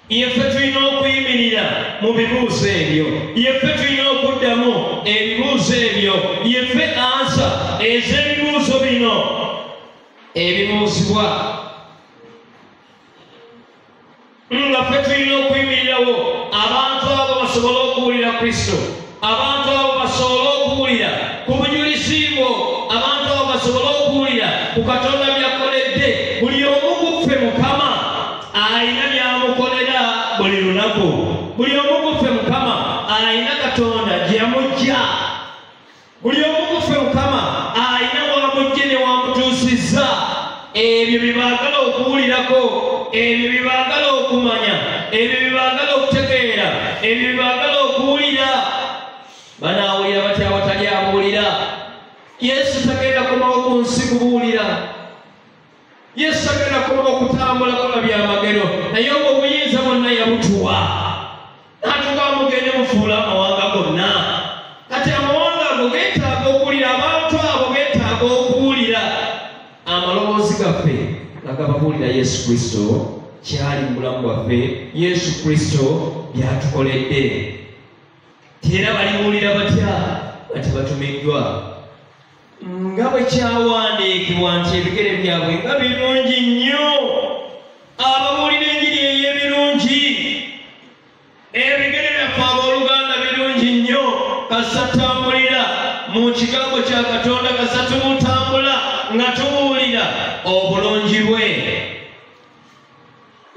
yeffe tulina okuyimirira mu bibuuzo ebyo, yeffe tulina okuddamu ebibuuzo ebyo, yeffe ansa ez'ebibuuzo bino ebibuuzibwa nga ffe tulina okuyimirirawo abantu abo basobole okuwulira Kristo, abantu abo basobole okuwulira ku bujulizi bwo, abantu abo basobole okuwulira ku Katonda by'akoledde. Buli omu ku ffe Mukama alina by'amukolera buli lunaku, buli omu ku ffe Mukama alina Katonda gye yamujja, buli omu ku ffe Mukama alina wamujje ne wamutuusizza ebyo bye baagala okuwulirako, ebyo bye baagala okumanya, ebyo bye baagala okutegeera, ebyo bye baagala okuwulira. Banaawulira batya awatali abuwulira? Yesu tagenda komawo ku nsi kubuwulira, Yesu tagenda komawo okutambula kola byamagero, naye obwo obuyinza bwonna yabutuwa n'atuga mugende mufuula amawanga gonna. Kati amawanga ago geetaaga okuwulira, abantu abo beetaaga okuwulira amaloboozi gaffe nga gababuulira Yesu Kristo kyali mu bulamu bwaffe, Yesu Kristo by'atukoledde. Era balibuulira batya? Bati batumiddwa nga bwe kyawandiikibwa nti ebigere byabwe nga birungi nnyo. Ababuulira enjiri ey'ebirungi, ebigere byaffe abooluganda birungi nnyo. Kasatambulira mu kigambo kya Katonda, kasatumutambula nga tubuulira obulungi bwe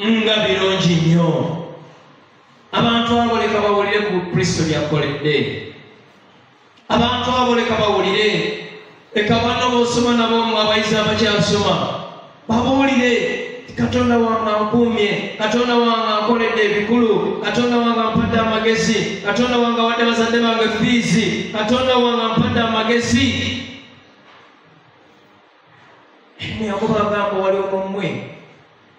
nga birungi nnyo. Abantu abo leka bawulire ku Kristo by'akoledde, abantu abo leka bawulire, leka banno b'osoma nabo mu abayizi abakyasoma babuulire, Katonda wange ankuumye, Katonda wange ankoledde ebikulu, Katonda wange ampadde amagezi, Katonda wange awadde bazadde bange fiizi, Katonda wange ampadde amagezi. Yakobo agamba wali omumwe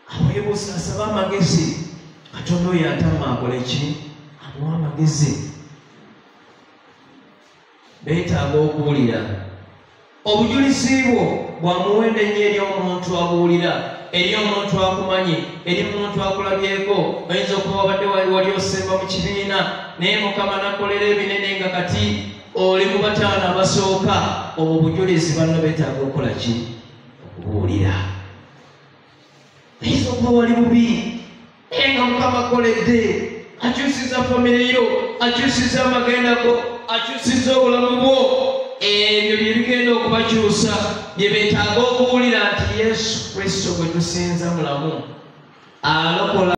aweebuusa asaba amagezi, Katonda oyo atama akole ki? Amuwa amagezi. Beetaaga okuwulira. Obujulizi bwo bwa muwendo ennyo eri omuntu abuwulira, eri omuntu akumanyi, eri omuntu akulabyeko. Oyinza okuba wabadde wali osemba mu kibiina naye Mukama nakolera ebinene nga kati oli mu bataano abasooka. Obwo bujulizi banno beetaaga okukola ki? Okubuwulira. Oyinza okuba wali bubi naye nga Mukama akoledde, akyusiza famire yo, akyusiza amagenda go, akyusiza obulamu bwo. Ebyo bye bigenda okubakyusa, bye beetaaga okuwulira nti Yesu Kristo gwe tusinza mulamu alokola.